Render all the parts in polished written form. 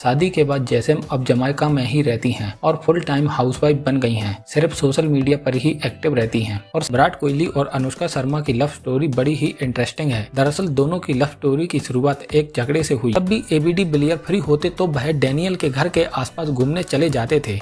शादी के बाद जैसम अब जमाइका में ही रहती हैं और फुल टाइम हाउसवाइफ बन गई हैं। सिर्फ सोशल मीडिया पर ही एक्टिव रहती हैं। और विराट कोहली और अनुष्का शर्मा की लव स्टोरी बड़ी ही इंटरेस्टिंग है। दरअसल दोनों की लव स्टोरी की शुरुआत एक झगड़े से हुई। तब भी एबीडी विलियर फ्री होते तो वह डैनियल के घर के आसपास घूमने चले जाते थे।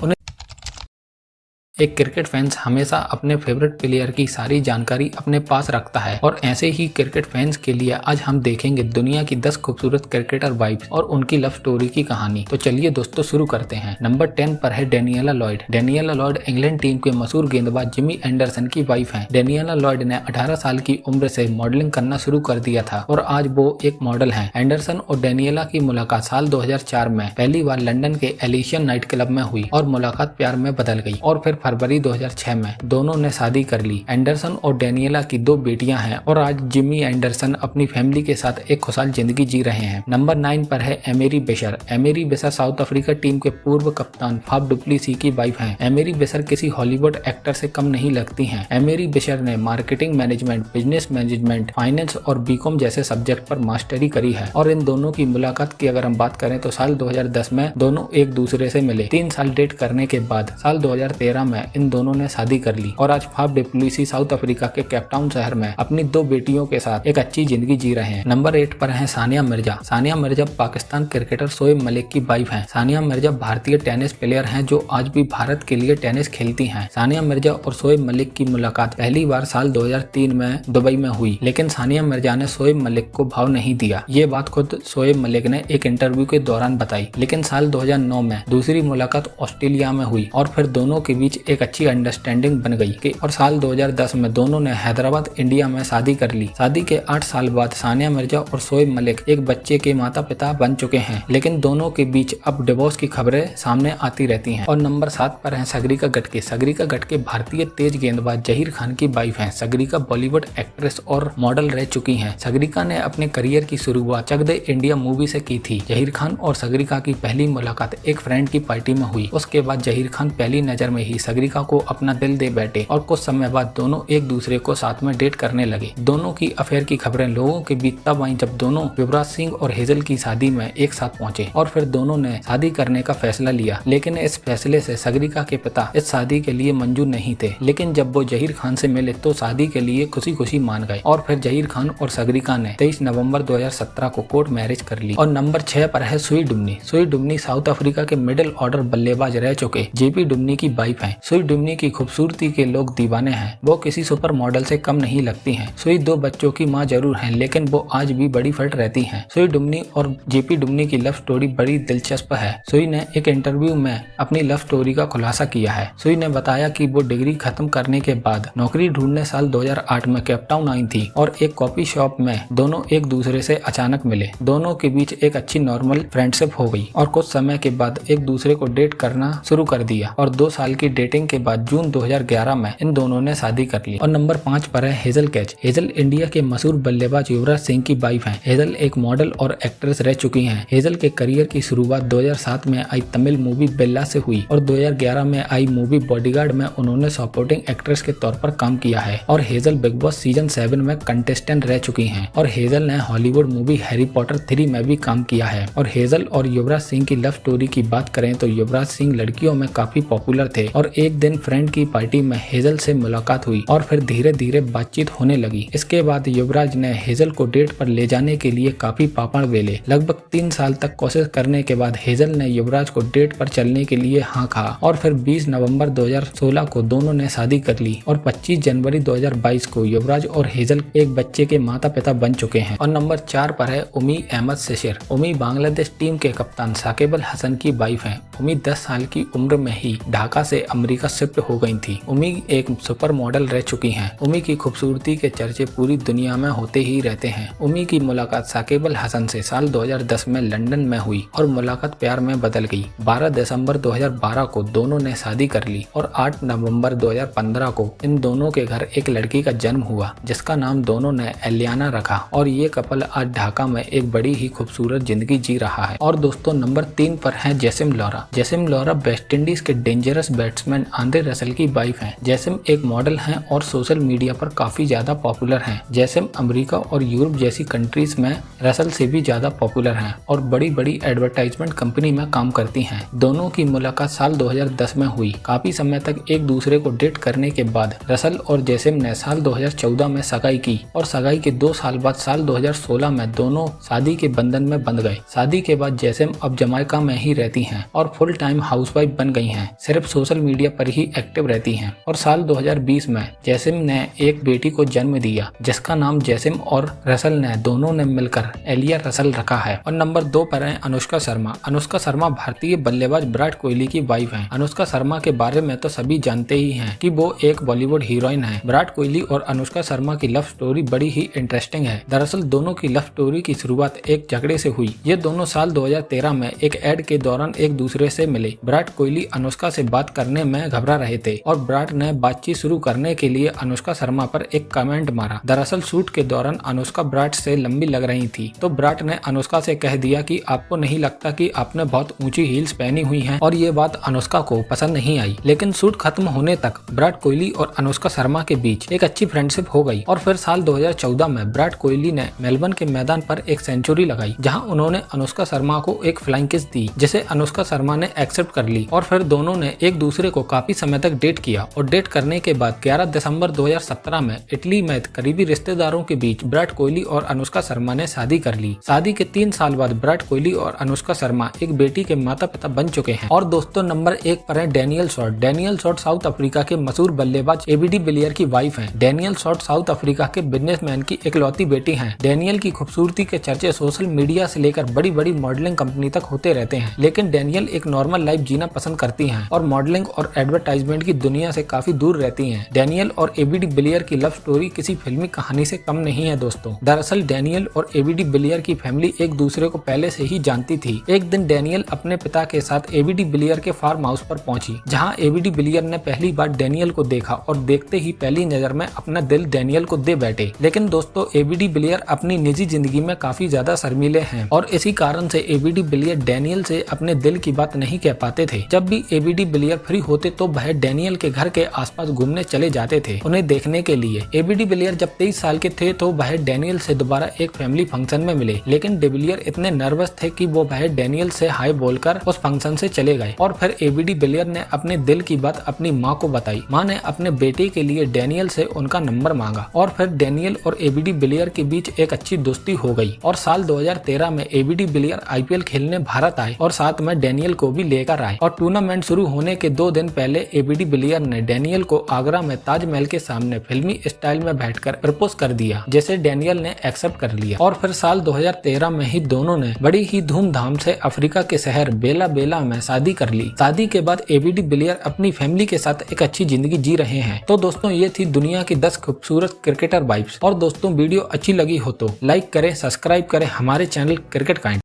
एक क्रिकेट फैंस हमेशा अपने फेवरेट प्लेयर की सारी जानकारी अपने पास रखता है और ऐसे ही क्रिकेट फैंस के लिए आज हम देखेंगे दुनिया की 10 खूबसूरत क्रिकेटर वाइफ और उनकी लव स्टोरी की कहानी। तो चलिए दोस्तों शुरू करते हैं। नंबर 10 पर है Daniela Lloyd. Daniela Lloyd England team के मशहूर गेंदबाज जिमी एंडरसन की वाइफ हैं। डेनियला लॉयड ने 18 साल की उम्र से मॉडलिंग करना शुरू कर दिया था और आज वो एक मॉडल हैं। एंडरसन और डेनियला की मुलाकात साल 2004 में पहली बार लंदन के एलिशियन नाइट क्लब में हुई और मुलाकात प्यार में बदल गई और फिर फरवरी 2006 में दोनों ने शादी कर ली। एंडरसन और डेनियला की 2 बेटियां हैं और आज जिमी एंडरसन अपनी फैमिली के साथ एक खुशहाल जिंदगी जी रहे हैं। नंबर 9 पर है एमेरी बेशर। एमेरी बेशर साउथ अफ्रीका टीम के पूर्व कप्तान फाफ डुप्लेसी की वाइफ हैं। एमेरी बेशर किसी हॉलीवुड एक्टर से कम नहीं लगती हैं। एमेरी बेशर ने marketing management, business management, finance और बीकॉम जैसे सब्जेक्ट पर मास्टरी करी है और इन दोनों की मुलाकात की अगर हम बात करें तो साल 2010 में दोनों एक दूसरे से मिले। 3 साल डेट करने के बाद साल 2013 में इन दोनों ने शादी कर ली और आज फाफ डुप्लेसी साउथ अफ्रीका के केपटाउन शहर में अपनी 2 बेटियों के साथ एक अच्छी जिंदगी जी रहे हैं। नंबर 8 पर है सानिया मिर्जा। सानिया मिर्जा पाकिस्तान क्रिकेटर शोएब मलिक की वाइफ हैं। सानिया मिर्जा भारतीय टेनिस प्लेयर हैं जो आज भी भारत के लिए टेनिस खेलती हैं। सानिया मिर्जा और शोएब मलिक की मुलाकात पहली बार साल 2003 में दुबई में हुई, लेकिन सानिया मिर्जा ने शोएब मलिक को भाव नहीं दिया। ये बात खुद शोएब मलिक ने एक इंटरव्यू के दौरान बताई। लेकिन साल 2009 में दूसरी मुलाकात ऑस्ट्रेलिया में हुई और फिर दोनों के बीच एक अच्छी अंडरस्टैंडिंग बन गई और साल 2010 में दोनों ने हैदराबाद इंडिया में शादी कर ली। शादी के 8 साल बाद सानिया मिर्जा और शोएब मलिक एक बच्चे के माता पिता बन चुके हैं, लेकिन दोनों के बीच अब डिवोर्स की खबरें सामने आती रहती हैं। और नंबर 7 पर है सागरिका गटके। सागरिका गटके भारतीय तेज गेंदबाज जहीर खान की वाइफ हैं। सागरिका बॉलीवुड एक्ट्रेस और मॉडल रह चुकी हैं। सागरिका ने अपने करियर की शुरुआत चक दे इंडिया मूवी से की थी। जहीर खान और सागरिका की पहली मुलाकात एक फ्रेंड की पार्टी में हुई। उसके बाद जहीर खान पहली नजर में ही सागरिका को अपना दिल दे बैठे और कुछ समय बाद दोनों एक दूसरे को साथ में डेट करने लगे। दोनों की अफेयर की खबरें लोगों के बीच तब आई जब दोनों युवराज सिंह और हेजल की शादी में एक साथ पहुंचे और फिर दोनों ने शादी करने का फैसला लिया। लेकिन इस फैसले से सागरिका के पिता इस शादी के लिए मंजूर नहीं थे, लेकिन जब वो जहीर खान से मिले तो शादी के लिए खुशी खुशी मान गए और फिर जहीर खान और सागरिका ने 23 नवंबर 2017 को कोर्ट मैरिज कर ली। और नंबर 6 पर है सुई डुमनी। सुई डुमनी साउथ अफ्रीका के मिडिल ऑर्डर बल्लेबाज रह चुके जेपी डुमनी की वाइफ है। सुई डुमनी की खूबसूरती के लोग दीवाने हैं। वो किसी सुपर मॉडल से कम नहीं लगती हैं। सुई 2 बच्चों की मां जरूर हैं, लेकिन वो आज भी बड़ी फिट रहती हैं। सुई डुमनी और जेपी डुमनी की लव स्टोरी बड़ी दिलचस्प है। सुई ने एक इंटरव्यू में अपनी लव स्टोरी का खुलासा किया है। सुई ने बताया कि वो डिग्री खत्म करने के बाद नौकरी ढूंढने साल 2008 में केपटाउन आई थी और एक कॉफी शॉप में दोनों एक दूसरे से अचानक मिले। दोनों के बीच एक अच्छी नॉर्मल फ्रेंडशिप हो गई और कुछ समय के बाद एक दूसरे को डेट करना शुरू कर दिया और 2 साल की डेटिंग के बाद जून 2011 में इन दोनों ने शादी कर ली। और नंबर 5 पर है हेजल कैच। हेजल इंडिया के मशहूर बल्लेबाज युवराज सिंह की वाइफ हैं। हेजल एक मॉडल और एक्ट्रेस रह चुकी हैं। हेजल के करियर की शुरुआत 2007 में आई तमिल मूवी बेल्ला से हुई और 2011 में आई मूवी बॉडीगार्ड में उन्होंने सपोर्टिंग एक्ट्रेस के तौर पर काम किया है। और हेजल बिग बॉस सीजन 7 में कंटेस्टेंट रह चुकी हैं और हेजल ने हॉलीवुड मूवी हैरी पॉटर 3 में भी काम किया है। और हेजल और युवराज सिंह की लव स्टोरी की बात करें तो युवराज सिंह लड़कियों में काफी पॉपुलर थे और एक दिन फ्रेंड की पार्टी में हेजल से मुलाकात हुई और फिर धीरे धीरे बातचीत होने लगी। इसके बाद युवराज ने हेजल को डेट पर ले जाने के लिए काफी पापड़ बेले। लगभग 3 साल तक कोशिश करने के बाद हेजल ने युवराज को डेट पर चलने के लिए हाँ कहा और फिर 20 नवंबर 2016 को दोनों ने शादी कर ली और 25 जनवरी 2022 को युवराज और हेजल एक बच्चे के माता पिता बन चुके हैं। और नंबर 4 पर है उमी अहमद शिशिर। उमी बांग्लादेश टीम के कप्तान साकिब अल हसन की वाइफ है। उमी 10 साल की उम्र में ही ढाका से अमेरिका शिफ्ट हो गई थी। उमी एक सुपर मॉडल रह चुकी हैं। उमी की खूबसूरती के चर्चे पूरी दुनिया में होते ही रहते हैं। उमी की मुलाकात साकिब अल हसन से साल 2010 में लंदन में हुई और मुलाकात प्यार में बदल गई। 12 दिसंबर 2012 को दोनों ने शादी कर ली और 8 नवंबर 2015 को इन दोनों के घर एक लड़की का जन्म हुआ जिसका नाम दोनों ने एलियाना रखा और ये कपल आज ढाका में एक बड़ी ही खूबसूरत जिंदगी जी रहा है। और दोस्तों नंबर 3 पर है जेसिम लोरा। जेसिम लोरा वेस्ट इंडीज के dangerous batsman businessman Andre Russell की वाइफ हैं। जैसम एक मॉडल हैं और सोशल मीडिया पर काफी ज्यादा पॉपुलर हैं। जैसम अमेरिका और यूरोप जैसी कंट्रीज में रसल से भी ज्यादा पॉपुलर हैं और बड़ी बड़ी एडवर्टाइजमेंट कंपनी में काम करती हैं। दोनों की मुलाकात साल 2010 में हुई। काफी समय तक एक दूसरे को डेट करने के बाद रसल और जैसम ने साल 2014 में सगाई की और सगाई के 2 साल बाद साल 2016 में दोनों शादी के बंधन में बंध गए। शादी के बाद जैसम अब जमाइका में ही रहती हैं और फुल टाइम हाउसवाइफ बन गई हैं। सिर्फ सोशल मीडिया पर ही एक्टिव रहती हैं और साल 2020 में जैसम ने एक बेटी को जन्म दिया जिसका नाम जैसम और रसल ने दोनों ने मिलकर एलिया रसल रखा है। और नंबर 2 पर है अनुष्का शर्मा। अनुष्का शर्मा भारतीय बल्लेबाज विराट कोहली की वाइफ हैं। अनुष्का शर्मा के बारे में तो सभी जानते ही हैं कि वो एक बॉलीवुड हीरोइन है। विराट कोहली और अनुष्का शर्मा की लव स्टोरी बड़ी ही इंटरेस्टिंग है। दरअसल दोनों की लव स्टोरी की शुरुआत एक झगड़े से हुई। ये दोनों साल 2013 में एक एड के दौरान एक दूसरे से मिले। विराट कोहली अनुष्का से बात करने में घबरा रहे थे और विराट ने बातचीत शुरू करने के लिए अनुष्का शर्मा पर एक कमेंट मारा। दरअसल शूट के दौरान अनुष्का विराट से लंबी लग रही थी तो विराट ने अनुष्का से कह दिया कि आपको नहीं लगता कि आपने बहुत ऊंची हील्स पहनी हुई हैं, और ये बात अनुष्का को पसंद नहीं आई। लेकिन शूट खत्म होने तक विराट कोहली और अनुष्का शर्मा के बीच एक अच्छी फ्रेंडशिप हो गई और फिर साल 2014 में विराट कोहली ने मेलबर्न के मैदान पर एक सेंचुरी लगाई जहां उन्होंने अनुष्का शर्मा को एक फ्लाइंग किस दी जिसे अनुष्का शर्मा ने एक्सेप्ट कर ली और फिर दोनों ने एक दूसरे को काफी समय तक डेट किया। और डेट करने के बाद 11 दिसंबर 2017 में इटली में करीबी रिश्तेदारों के बीच विराट कोहली और अनुष्का शर्मा ने शादी कर ली। शादी के 3 साल बाद विराट कोहली और अनुष्का शर्मा एक बेटी के माता पिता बन चुके हैं। और दोस्तों नंबर 1 पर है Daniel short. Daniel short south Africa के मशहूर बल्लेबाज एबीडी विलियर की वाइफ हैं। डैनियल शॉर्ट साउथ अफ्रीका के बिजनेसमैन की इकलौती बेटी हैं। डैनियल की खूबसूरती के चर्चे सोशल मीडिया से लेकर बड़ी बड़ी मॉडलिंग कंपनी तक होते रहते हैं, लेकिन डैनियल एक नॉर्मल लाइफ जीना पसंद करती हैं और मॉडलिंग और एडवर्टाइजमेंट की दुनिया से काफी दूर रहती हैं। डैनियल और एबीडी विलियर की लव स्टोरी किसी फिल्मी कहानी से कम नहीं है दोस्तों। दरअसल डैनियल और एबीडी विलियर की फैमिली एक दूसरे को पहले से ही जानती थी। एक दिन डैनियल अपने पिता के साथ एबीडी विलियर के फार्म हाउस पर पहुंची जहां एबीडी विलियर ने पहली बार डैनियल को देखा और देखते ही पहली नजर में अपना दिल डैनियल को दे बैठे। लेकिन दोस्तों एबीडी विलियर अपनी निजी जिंदगी में काफी ज्यादा शर्मीले हैं और इसी कारण से एबीडी विलियर डैनियल से अपने दिल की बात नहीं कह पाते थे। जब भी एबीडी विलियर फ्री होते तो वह डैनियल के घर के आसपास घूमने चले जाते थे उन्हें देखने के लिए। एबीडी विलियर जब 23 साल के थे तो वह डैनियल से दोबारा एक फैमिली फंक्शन में मिले, लेकिन डिविलियर इतने नर्वस थे कि वो वह डैनियल से हाय बोलकर उस फंक्शन से चले गए। और फिर एबीडी विलियर ने अपने दिल की बात अपनी माँ को बताई। माँ ने अपने बेटे के लिए डैनियल से उनका नंबर मांगा और फिर डैनियल और एबीडी विलियर के बीच एक अच्छी दोस्ती हो गई। और साल 2013 में एबीडी विलियर आईपीएल खेलने भारत आए और साथ में डैनियल को भी लेकर आए। और टूर्नामेंट शुरू होने के 2 दिन पहले एबीडी विलियर ने डैनियल को आगरा में ताजमहल के सामने फिल्मी स्टाइल में बैठकर प्रपोज कर दिया, जिसे डैनियल ने एक्सेप्ट कर लिया। और फिर साल 2013 में ही दोनों ने बड़ी ही धूमधाम से अफ्रीका के शहर बेला बेला में शादी कर ली। शादी के बाद एबीडी विलियर अपनी फैमिली के साथ एक अच्छी जिंदगी जी रहे हैं। तो दोस्तों ये थी दुनिया की 10 खूबसूरत क्रिकेटर वाइफ्स। और दोस्तों वीडियो अच्छी लगी हो तो लाइक करें, सब्सक्राइब करें हमारे चैनल क्रिकेट काइंड।